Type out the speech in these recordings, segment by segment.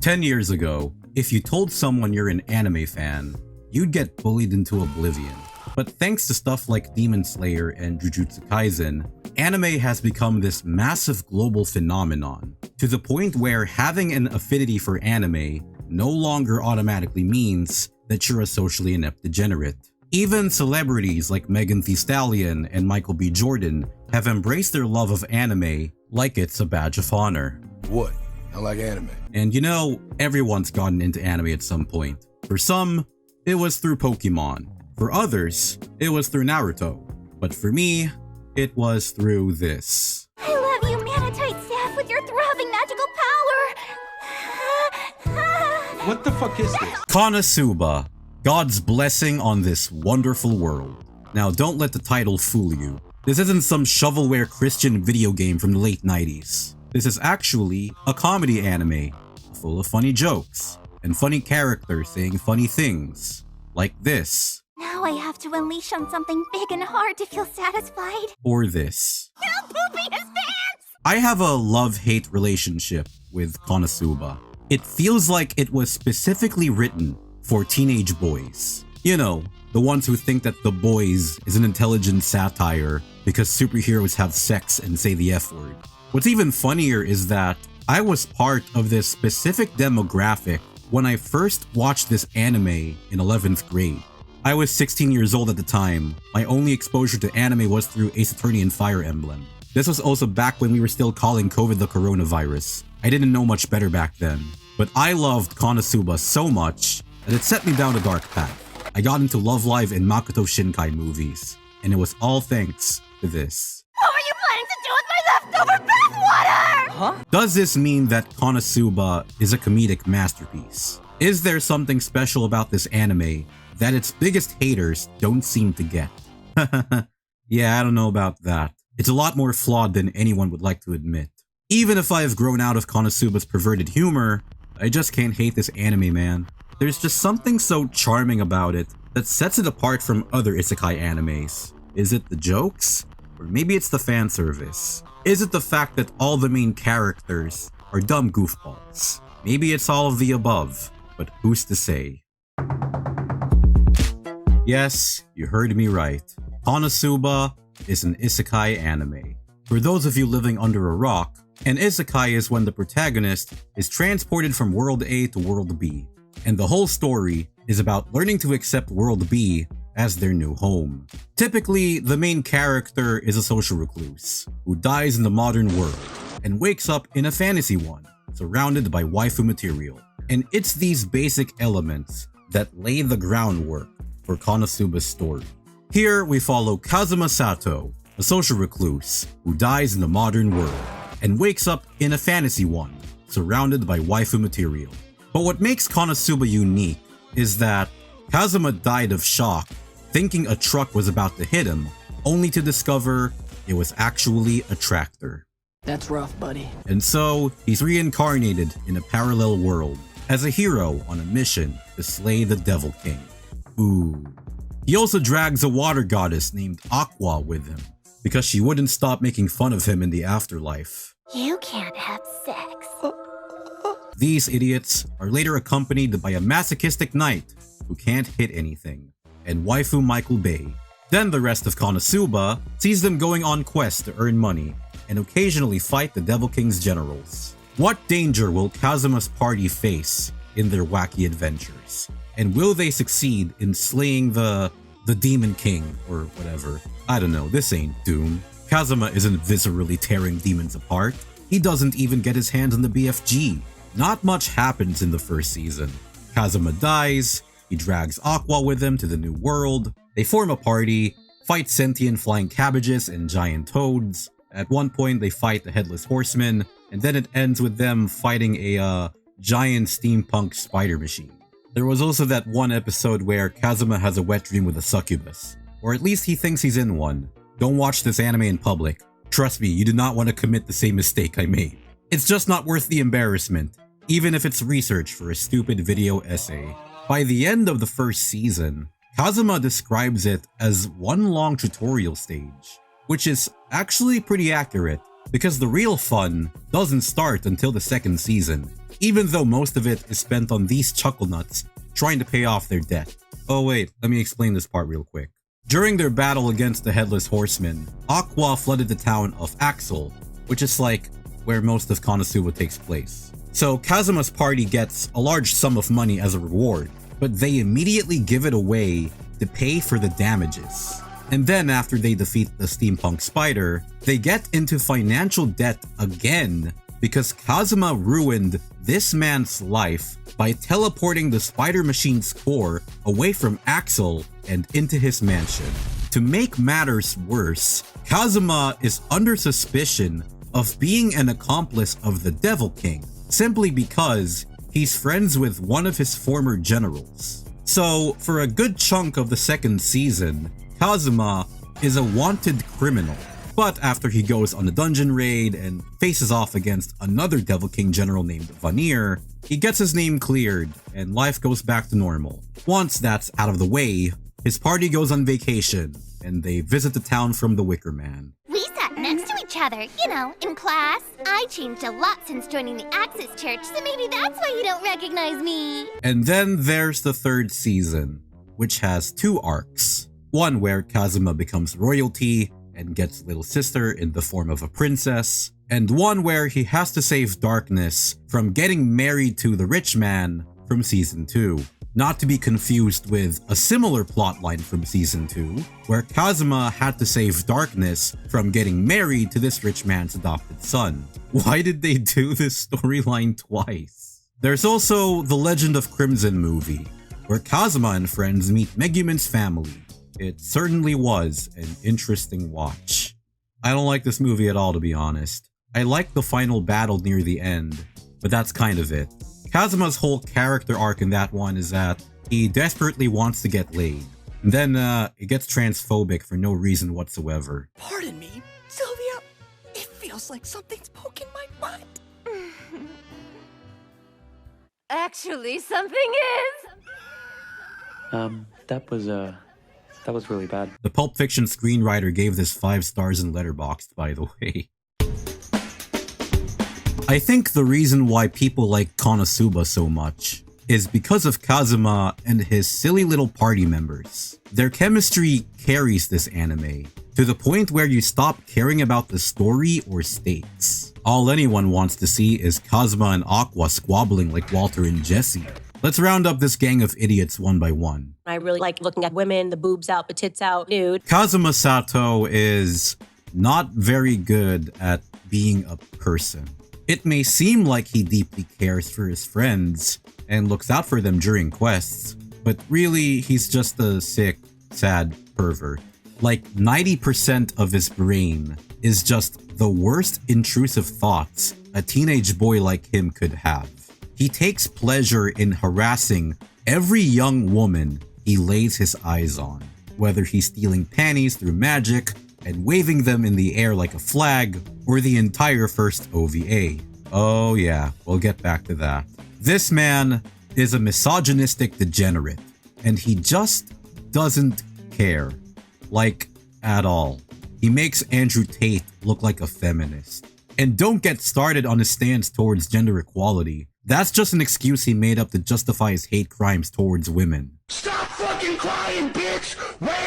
10 years ago, if you told someone you're an anime fan, you'd get bullied into oblivion. But thanks to stuff like Demon Slayer and Jujutsu Kaisen, anime has become this massive global phenomenon, to the point where having an affinity for anime no longer automatically means that you're a socially inept degenerate. Even celebrities like Megan Thee Stallion and Michael B. Jordan have embraced their love of anime like it's a badge of honor. What? I like anime. And you know, everyone's gotten into anime at some point. For some, it was through Pokemon. For others, it was through Naruto. But for me, it was through this. I love you, Manatite Staff, with your throbbing magical power! What the fuck is this? KonoSuba, God's blessing on this wonderful world. Now don't let the title fool you. This isn't some shovelware Christian video game from the late 90s. This is actually a comedy anime, full of funny jokes, and funny characters saying funny things, like this. Now I have to unleash on something big and hard to feel satisfied. Or this. Now pooping his pants! I have a love-hate relationship with KonoSuba. It feels like it was specifically written for teenage boys. You know, the ones who think that The Boys is an intelligent satire because superheroes have sex and say the F word. What's even funnier is that I was part of this specific demographic when I first watched this anime in 11th grade. I was 16 years old at the time. My only exposure to anime was through Ace Attorney and Fire Emblem. This was also back when we were still calling COVID the coronavirus. I didn't know much better back then. But I loved KonoSuba so much that it set me down a dark path. I got into Love Live and Makoto Shinkai movies. And it was all thanks to this. What were you planning to do with my leftover bathwater? Huh? Does this mean that KonoSuba is a comedic masterpiece? Is there something special about this anime that its biggest haters don't seem to get? Yeah, I don't know about that. It's a lot more flawed than anyone would like to admit. Even if I have grown out of KonoSuba's perverted humor, I just can't hate this anime, man. There's just something so charming about it that sets it apart from other isekai animes. Is it the jokes? Or maybe it's the fan service? Is it the fact that all the main characters are dumb goofballs? Maybe it's all of the above, but who's to say? Yes, you heard me right. KonoSuba is an isekai anime. For those of you living under a rock, an isekai is when the protagonist is transported from World A to World B, and the whole story is about learning to accept World B as their new home. Typically, the main character is a social recluse who dies in the modern world and wakes up in a fantasy one, surrounded by waifu material. And it's these basic elements that lay the groundwork for KonoSuba's story. Here we follow Kazuma Sato, a social recluse who dies in the modern world and wakes up in a fantasy one, surrounded by waifu material. But what makes KonoSuba unique is that Kazuma died of shock, thinking a truck was about to hit him, only to discover it was actually a tractor. That's rough, buddy. And so, he's reincarnated in a parallel world as a hero on a mission to slay the Devil King. Ooh. He also drags a water goddess named Aqua with him, because she wouldn't stop making fun of him in the afterlife. You can't have sex. These idiots are later accompanied by a masochistic knight who can't hit anything, and waifu Michael Bay. Then the rest of KonoSuba sees them going on quests to earn money, and occasionally fight the Devil King's generals. What danger will Kazuma's party face in their wacky adventures? And will they succeed in slaying the Demon King, or whatever? I don't know, this ain't Doom. Kazuma isn't viscerally tearing demons apart. He doesn't even get his hands on the BFG. Not much happens in the first season. Kazuma dies, he drags Aqua with him to the new world, they form a party, fight sentient flying cabbages and giant toads. At one point they fight the Headless Horseman, and then it ends with them fighting a giant steampunk spider machine. There was also that one episode where Kazuma has a wet dream with a succubus. Or at least he thinks he's in one. Don't watch this anime in public. Trust me, you do not want to commit the same mistake I made. It's just not worth the embarrassment, even if it's research for a stupid video essay. By the end of the first season, Kazuma describes it as one long tutorial stage, which is actually pretty accurate. because the real fun doesn't start until the second season, even though most of it is spent on these chucklenuts trying to pay off their debt. Oh wait, let me explain this part real quick. During their battle against the Headless Horseman, Aqua flooded the town of Axel, which is like where most of KonoSuba takes place. So Kazuma's party gets a large sum of money as a reward, but they immediately give it away to pay for the damages. And then after they defeat the steampunk spider, they get into financial debt again because Kazuma ruined this man's life by teleporting the spider machine's core away from Axel and into his mansion. To make matters worse, Kazuma is under suspicion of being an accomplice of the Devil King, simply because he's friends with one of his former generals. So, for a good chunk of the second season, Kazuma is a wanted criminal. But after he goes on a dungeon raid and faces off against another Devil King general named Vanir, he gets his name cleared and life goes back to normal. Once that's out of the way, his party goes on vacation and they visit the town from the Wicker Man. We sat next to each other, you know, in class. I changed a lot since joining the Axis Church, so maybe that's why you don't recognize me. And then there's the third season, which has two arcs. One where Kazuma becomes royalty and gets little sister in the form of a princess, and one where he has to save Darkness from getting married to the rich man from season 2. Not to be confused with a similar plotline from season 2, where Kazuma had to save Darkness from getting married to this rich man's adopted son. Why did they do this storyline twice? There's also the Legend of Crimson movie, where Kazuma and friends meet Megumin's family. It certainly was an interesting watch. I don't like this movie at all, to be honest. I like the final battle near the end, but that's kind of it. Kazuma's whole character arc in that one is that he desperately wants to get laid. And then it gets transphobic for no reason whatsoever. Pardon me, Sylvia. It feels like something's poking my butt. Actually, something is. That was really bad. The Pulp Fiction screenwriter gave this 5 stars in Letterboxd, by the way. I think the reason why people like KonoSuba so much is because of Kazuma and his silly little party members. Their chemistry carries this anime, to the point where you stop caring about the story or stakes. All anyone wants to see is Kazuma and Aqua squabbling like Walter and Jesse. Let's round up this gang of idiots one by one. I really like looking at women, the boobs out, the tits out, nude. Kazuma Sato is not very good at being a person. It may seem like he deeply cares for his friends and looks out for them during quests, but really he's just a sick, sad pervert. Like 90% of his brain is just the worst intrusive thoughts a teenage boy like him could have. He takes pleasure in harassing every young woman he lays his eyes on, whether he's stealing panties through magic and waving them in the air like a flag, or the entire first OVA. Oh yeah, we'll get back to that. This man is a misogynistic degenerate, and he just doesn't care. Like, at all. He makes Andrew Tate look like a feminist. And don't get started on his stance towards gender equality. That's just an excuse he made up to justify his hate crimes towards women. Stop fucking crying, bitch! Where?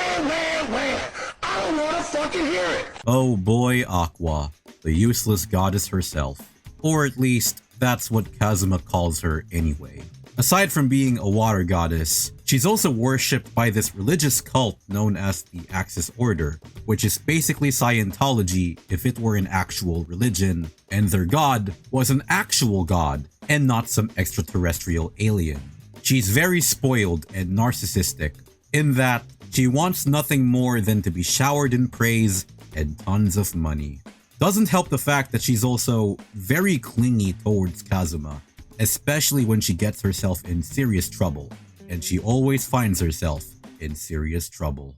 I don't wanna fucking hear it! Oh boy, Aqua, the useless goddess herself. Or at least, that's what Kazuma calls her anyway. Aside from being a water goddess, she's also worshipped by this religious cult known as the Axis Order, which is basically Scientology if it were an actual religion, and their god was an actual god, and not some extraterrestrial alien. She's very spoiled and narcissistic, in that she wants nothing more than to be showered in praise and tons of money. Doesn't help the fact that she's also very clingy towards Kazuma, especially when she gets herself in serious trouble, and she always finds herself in serious trouble.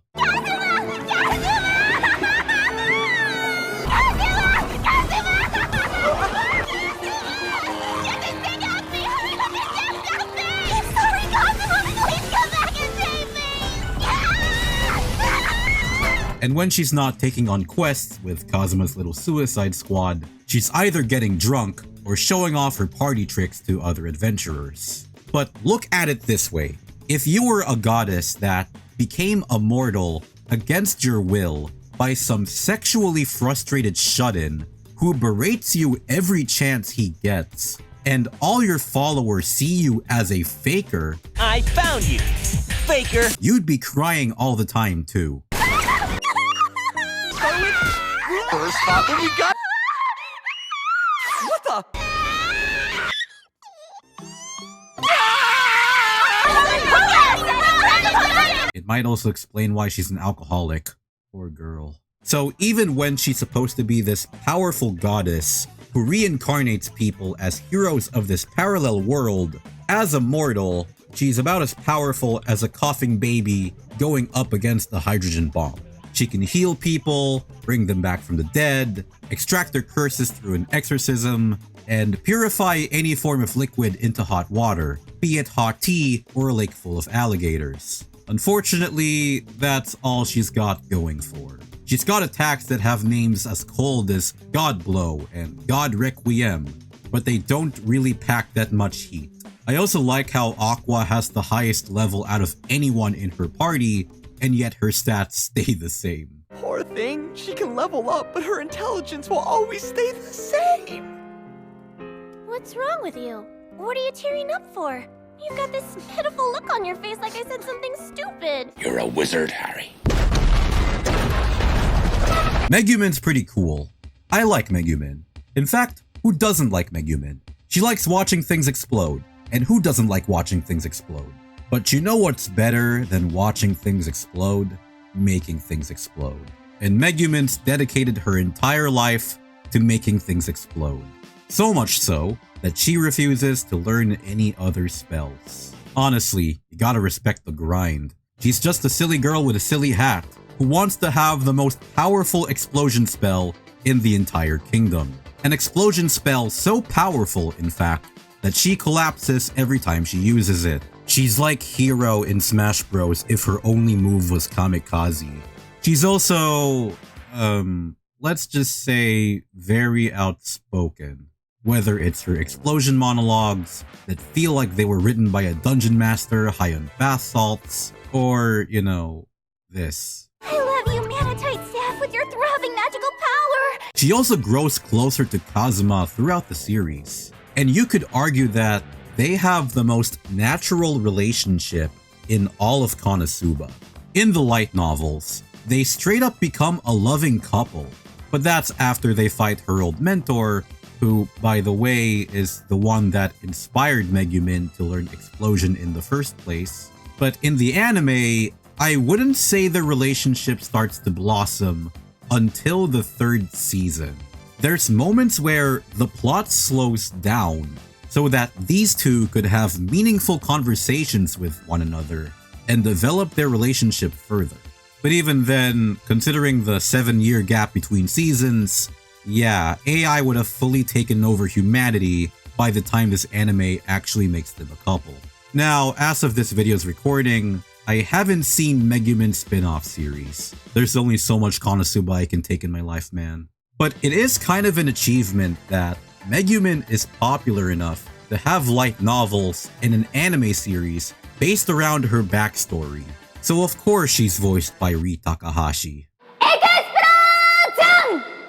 And when she's not taking on quests with Kazuma's little suicide squad, she's either getting drunk or showing off her party tricks to other adventurers. But look at it this way. If you were a goddess that became immortal against your will by some sexually frustrated shut-in who berates you every chance he gets, and all your followers see you as a faker, I found you, faker! You'd be crying all the time too. First stop when we got. What the? It might also explain why she's an alcoholic. Poor girl. So even when she's supposed to be this powerful goddess who reincarnates people as heroes of this parallel world, as a mortal, she's about as powerful as a coughing baby going up against a hydrogen bomb. She can heal people, bring them back from the dead, extract their curses through an exorcism, and purify any form of liquid into hot water, be it hot tea or a lake full of alligators. Unfortunately, that's all she's got going for. She's got attacks that have names as cold as God Blow and God Requiem, but they don't really pack that much heat. I also like how Aqua has the highest level out of anyone in her party, and yet her stats stay the same. Poor thing. She can level up, but her intelligence will always stay the same. What's wrong with you? What are you tearing up for? You've got this pitiful look on your face like I said something stupid. You're a wizard, Harry. Megumin's pretty cool. I like Megumin. In fact, who doesn't like Megumin? She likes watching things explode. And who doesn't like watching things explode? But you know what's better than watching things explode? Making things explode. And Megumin's dedicated her entire life to making things explode. So much so that she refuses to learn any other spells. Honestly, you gotta respect the grind. She's just a silly girl with a silly hat who wants to have the most powerful explosion spell in the entire kingdom. An explosion spell so powerful, in fact, that she collapses every time she uses it. She's like Hero in Smash Bros. If her only move was Kamikaze. She's also, let's just say, very outspoken. Whether it's her explosion monologues that feel like they were written by a dungeon master high on bath salts, or, you know, this. I love you, Manatite Staff, with your throbbing magical power! She also grows closer to Kazuma throughout the series. And you could argue that they have the most natural relationship in all of KonoSuba. In the light novels, they straight up become a loving couple, but that's after they fight her old mentor, who, by the way, is the one that inspired Megumin to learn explosion in the first place. But in the anime, I wouldn't say the relationship starts to blossom until the third season. There's moments where the plot slows down so that these two could have meaningful conversations with one another and develop their relationship further. But even then, considering the 7-year gap between seasons, yeah, AI would have fully taken over humanity by the time this anime actually makes them a couple. Now, as of this video's recording, I haven't seen Megumin's spin-off series. There's only so much KonoSuba I can take in my life, man. But it is kind of an achievement that Megumin is popular enough to have light novels and an anime series based around her backstory. So of course she's voiced by Rie Takahashi.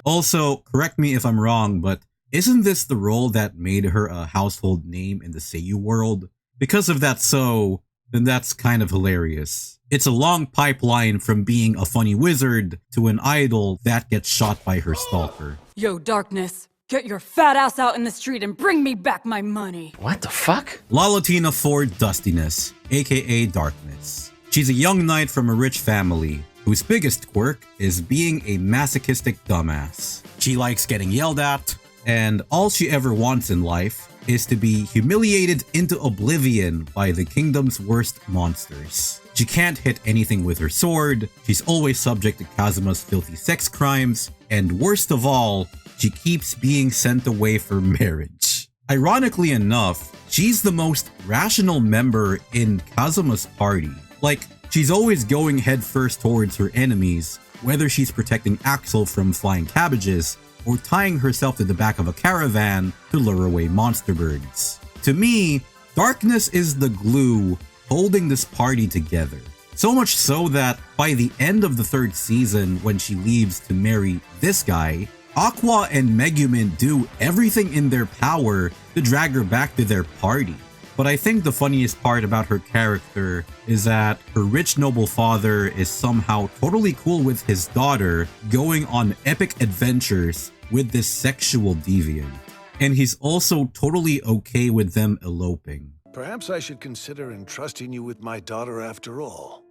Also, correct me if I'm wrong, but isn't this the role that made her a household name in the Seiyu world? Because if that's so, then that's kind of hilarious. It's a long pipeline from being a funny wizard to an idol that gets shot by her stalker. Yo, Darkness, get your fat ass out in the street and bring me back my money. What the fuck? Lalatina Ford Dustiness, aka Darkness. She's a young knight from a rich family, whose biggest quirk is being a masochistic dumbass. She likes getting yelled at, and all she ever wants in life is to be humiliated into oblivion by the kingdom's worst monsters. She can't hit anything with her sword, she's always subject to Kazuma's filthy sex crimes, and worst of all, she keeps being sent away for marriage. Ironically enough, she's the most rational member in Kazuma's party. Like, she's always going headfirst towards her enemies, whether she's protecting Axel from flying cabbages or tying herself to the back of a caravan to lure away monster birds. To me, darkness is the glue holding this party together. So much so that by the end of the 3rd season, when she leaves to marry this guy, Aqua and Megumin do everything in their power to drag her back to their party. But I think the funniest part about her character is that her rich noble father is somehow totally cool with his daughter going on epic adventures with this sexual deviant. And he's also totally okay with them eloping. Perhaps I should consider entrusting you with my daughter after all.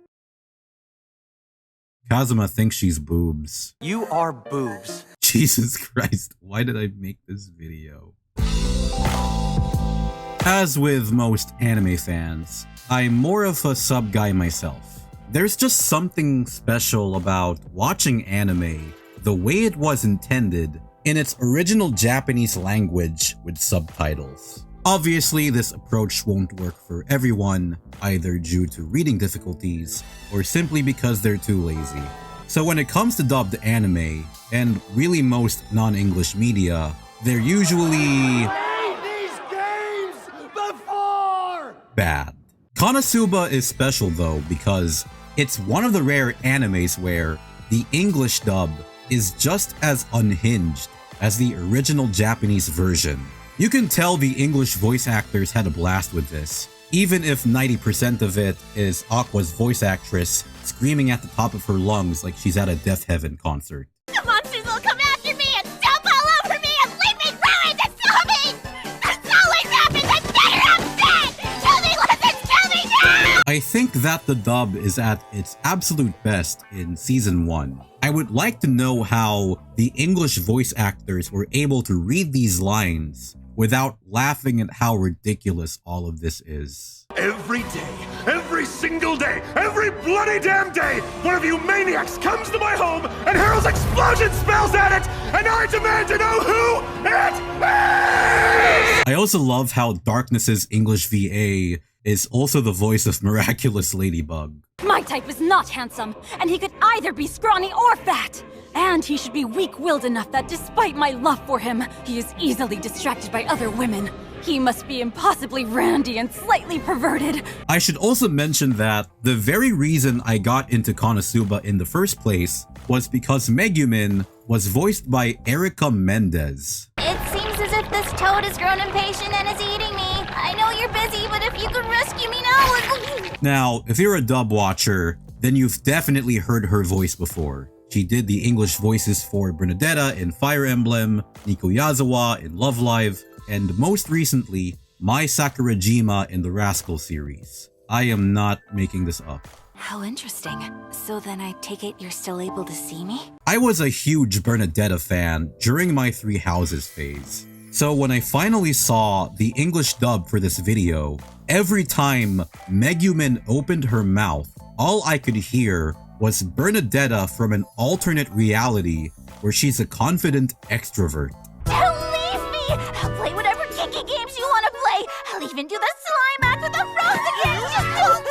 Kazuma thinks she's boobs. You are boobs. Jesus Christ, why did I make this video? As with most anime fans, I'm more of a sub guy myself. There's just something special about watching anime the way it was intended in its original Japanese language with subtitles. Obviously, this approach won't work for everyone, either due to reading difficulties or simply because they're too lazy. So when it comes to dubbed anime, and really most non-English media, they're usually bad. KonoSuba is special though because it's one of the rare animes where the English dub is just as unhinged as the original Japanese version. You can tell the English voice actors had a blast with this, even if 90% of it is Aqua's voice actress screaming at the top of her lungs like she's at a Death Heaven concert. The monsters will come after me and jump all over me and leave me ruined and sobbing! This always happens! I'm better upset! Kill me, listen, kill me now! I think that the dub is at its absolute best in Season 1. I would like to know how the English voice actors were able to read these lines without laughing at how ridiculous all of this is. Every day, every single day, every bloody damn day, one of you maniacs comes to my home and hurls explosion spells at it, and I demand to know who it is! I also love how Darkness's English VA is also the voice of Miraculous Ladybug. My type is not handsome, and he could either be scrawny or fat. And he should be weak-willed enough that despite my love for him, he is easily distracted by other women. He must be impossibly randy and slightly perverted. I should also mention that the very reason I got into KonoSuba in the first place was because Megumin was voiced by Erica Mendez. It seems as if this toad has grown impatient and is eating me. I know you're busy, but if you could rescue me now... Now, if you're a dub watcher, then you've definitely heard her voice before. She did the English voices for Bernadetta in Fire Emblem, Nico Yazawa in Love Live, and most recently, Mai Sakurajima in the Rascal series. I am not making this up. How interesting. So then I take it you're still able to see me? I was a huge Bernadetta fan during my Three Houses phase. So when I finally saw the English dub for this video, every time Megumin opened her mouth, all I could hear was Bernadetta from an alternate reality where she's a confident extrovert. Don't leave me! I'll play whatever kinky games you want to play! I'll even do the slime act with the frogs again! Just don't...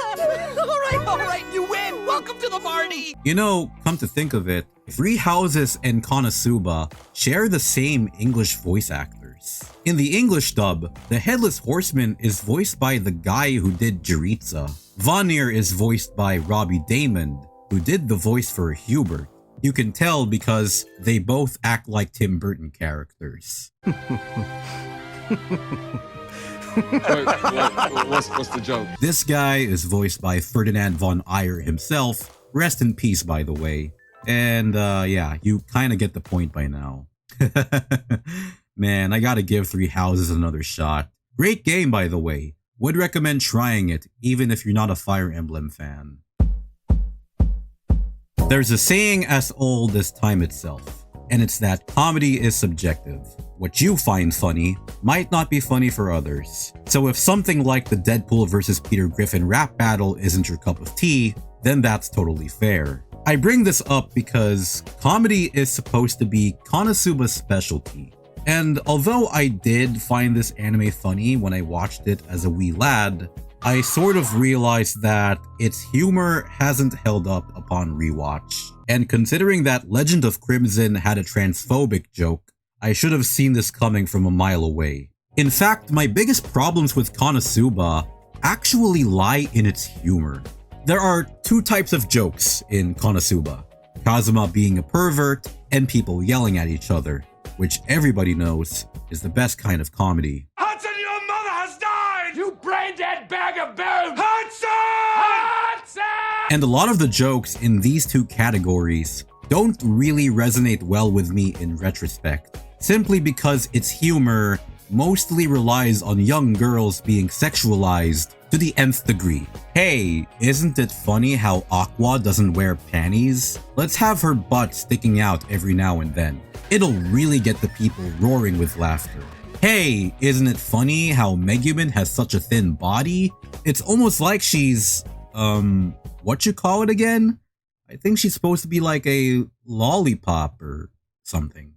Alright, you win! Welcome to the party! You know, come to think of it, Three Houses and KonoSuba share the same English voice actors. In the English dub, the Headless Horseman is voiced by the guy who did Jiritsa. Vanir is voiced by Robbie Damon, who did the voice for Hubert. You can tell because they both act like Tim Burton characters. What's the joke? This guy is voiced by Ferdinand von Ayer himself. Rest in peace, by the way. And yeah, you kind of get the point by now. Man, I gotta give Three Houses another shot. Great game, by the way. Would recommend trying it, even if you're not a Fire Emblem fan. There's a saying as old as time itself, and it's that comedy is subjective. What you find funny might not be funny for others. So if something like the Deadpool vs. Peter Griffin rap battle isn't your cup of tea, then that's totally fair. I bring this up because comedy is supposed to be KonoSuba's specialty. And although I did find this anime funny when I watched it as a wee lad, I sort of realized that its humor hasn't held up upon rewatch. And considering that Legend of Crimson had a transphobic joke, I should have seen this coming from a mile away. In fact, my biggest problems with KonoSuba actually lie in its humor. There are two types of jokes in KonoSuba: Kazuma being a pervert and people yelling at each other, which everybody knows is the best kind of comedy. Hudson, your mother has died! You brain-dead bag of bones! Hudson! And a lot of the jokes in these two categories don't really resonate well with me in retrospect, simply because its humor mostly relies on young girls being sexualized to the nth degree. Hey, isn't it funny how Aqua doesn't wear panties? Let's have her butt sticking out every now and then. It'll really get the people roaring with laughter. Hey, isn't it funny how Megumin has such a thin body? It's almost like she's, what you call it again? I think she's supposed to be like a lollipop or something.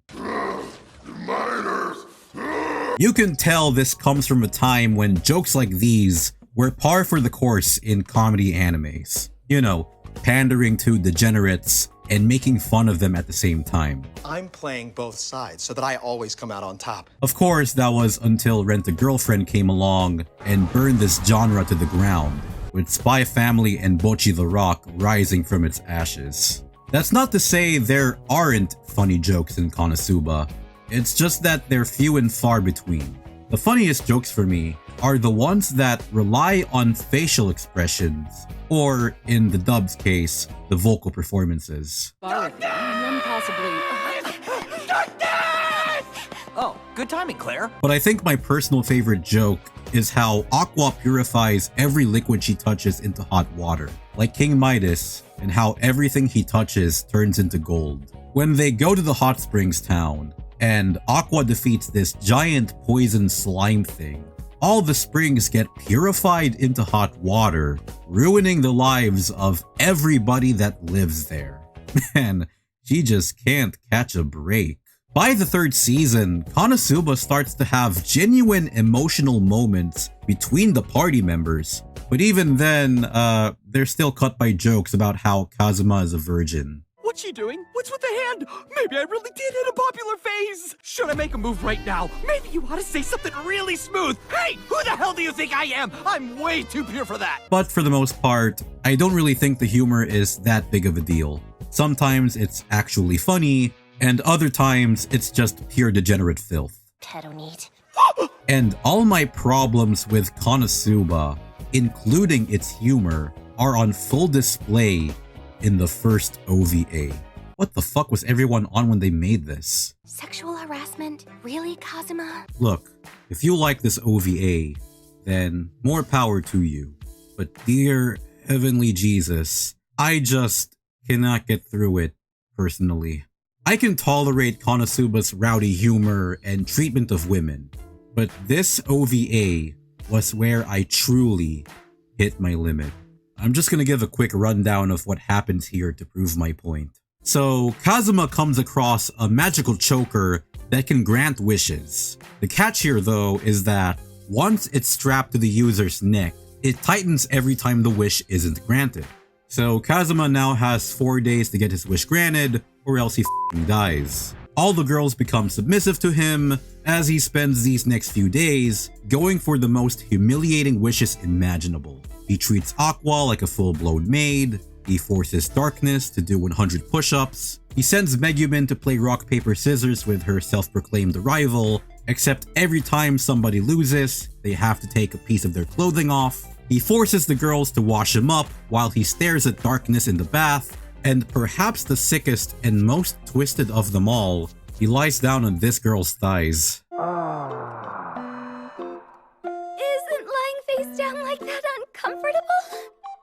You can tell this comes from a time when jokes like these were par for the course in comedy animes. You know, pandering to degenerates and making fun of them at the same time. I'm playing both sides so that I always come out on top. Of course, that was until Rent-A-Girlfriend came along and burned this genre to the ground, with Spy Family and Bocchi the Rock rising from its ashes. That's not to say there aren't funny jokes in KonoSuba. It's just that they're few and far between. The funniest jokes for me are the ones that rely on facial expressions, or in the dub's case, the vocal performances. Oh, good timing, Claire. But I think my personal favorite joke is how Aqua purifies every liquid she touches into hot water, like King Midas, and how everything he touches turns into gold. When they go to the hot springs town, and Aqua defeats this giant poison slime thing, all the springs get purified into hot water, ruining the lives of everybody that lives there. Man, she just can't catch a break. By the third season, KonoSuba starts to have genuine emotional moments between the party members, but even then, they're still cut by jokes about how Kazuma is a virgin. What's she doing? What's with the hand? Maybe I really did hit a popular phase. Should I make a move right now? Maybe you ought to say something really smooth. Hey, who the hell do you think I am? I'm way too pure for that. But for the most part, I don't really think the humor is that big of a deal. Sometimes it's actually funny, and other times it's just pure degenerate filth. And all my problems with KonoSuba, including its humor, are on full display in the first OVA. What the fuck was everyone on when they made this? Sexual harassment? Really, Kazuma? Look, if you like this OVA, then more power to you. But dear Heavenly Jesus, I just cannot get through it, personally. I can tolerate KonoSuba's rowdy humor and treatment of women, but this OVA was where I truly hit my limit. I'm just gonna give a quick rundown of what happens here to prove my point. So, Kazuma comes across a magical choker that can grant wishes. The catch here though is that once it's strapped to the user's neck, it tightens every time the wish isn't granted. So Kazuma now has 4 days to get his wish granted, or else he f***ing dies. All the girls become submissive to him as he spends these next few days going for the most humiliating wishes imaginable. He treats Aqua like a full-blown maid, he forces Darkness to do 100 push-ups, he sends Megumin to play rock paper scissors with her self-proclaimed rival, except every time somebody loses, they have to take a piece of their clothing off. He forces the girls to wash him up while he stares at Darkness in the bath, and perhaps the sickest and most twisted of them all, he lies down on this girl's thighs. Isn't lying face down like that uncomfortable?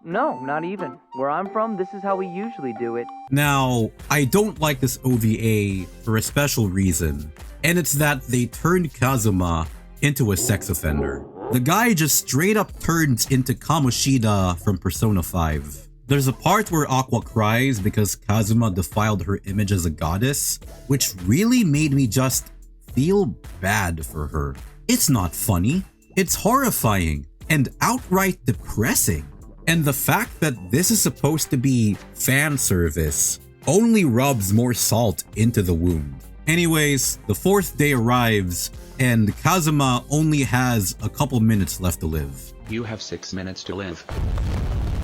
No, not even. Where I'm from, this is how we usually do it. Now, I don't like this OVA for a special reason, and it's that they turned Kazuma into a sex offender. The guy just straight up turns into Kamoshida from Persona 5. There's a part where Aqua cries because Kazuma defiled her image as a goddess, which really made me just feel bad for her. It's not funny, it's horrifying, and outright depressing. And the fact that this is supposed to be fan service only rubs more salt into the wound. Anyways, the 4th day arrives, and Kazuma only has a couple minutes left to live. You have 6 minutes to live.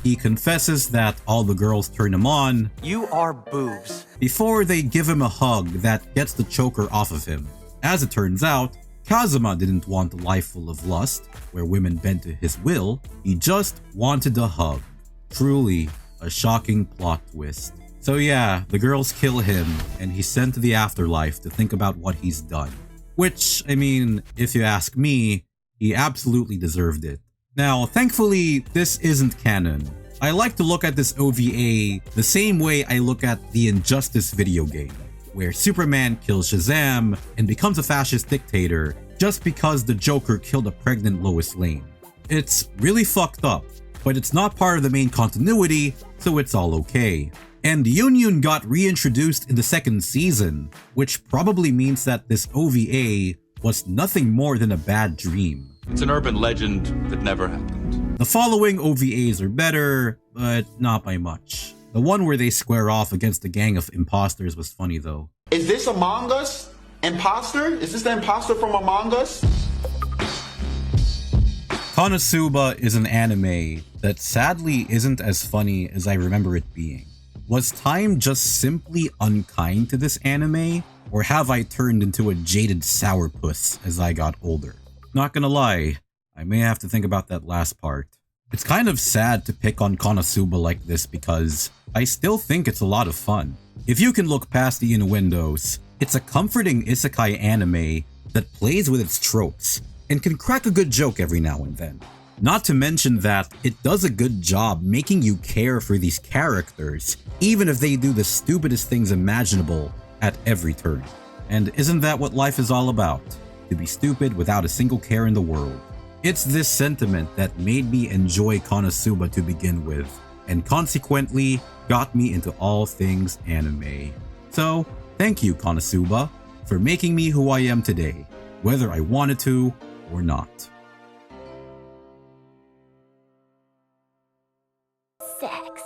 He confesses that all the girls turn him on. You are boobs. Before they give him a hug that gets the choker off of him. As it turns out, Kazuma didn't want a life full of lust, where women bend to his will. He just wanted a hug. Truly, a shocking plot twist. So yeah, the girls kill him, and he's sent to the afterlife to think about what he's done. Which, I mean, if you ask me, he absolutely deserved it. Now, thankfully, this isn't canon. I like to look at this OVA the same way I look at the Injustice video game, where Superman kills Shazam and becomes a fascist dictator just because the Joker killed a pregnant Lois Lane. It's really fucked up, but it's not part of the main continuity, so it's all okay. And Union got reintroduced in the 2nd season, which probably means that this OVA was nothing more than a bad dream. It's an urban legend that never happened. The following OVAs are better, but not by much. The one where they square off against a gang of imposters was funny though. Is this Among Us? Imposter? Is this the imposter from Among Us? KonoSuba is an anime that sadly isn't as funny as I remember it being. Was time just simply unkind to this anime, or have I turned into a jaded sourpuss as I got older? Not gonna lie, I may have to think about that last part. It's kind of sad to pick on KonoSuba like this because I still think it's a lot of fun. If you can look past the innuendos, it's a comforting isekai anime that plays with its tropes and can crack a good joke every now and then. Not to mention that it does a good job making you care for these characters, even if they do the stupidest things imaginable at every turn. And isn't that what life is all about? To be stupid without a single care in the world. It's this sentiment that made me enjoy KonoSuba to begin with, and consequently got me into all things anime. So, thank you KonoSuba for making me who I am today, whether I wanted to or not. Sex.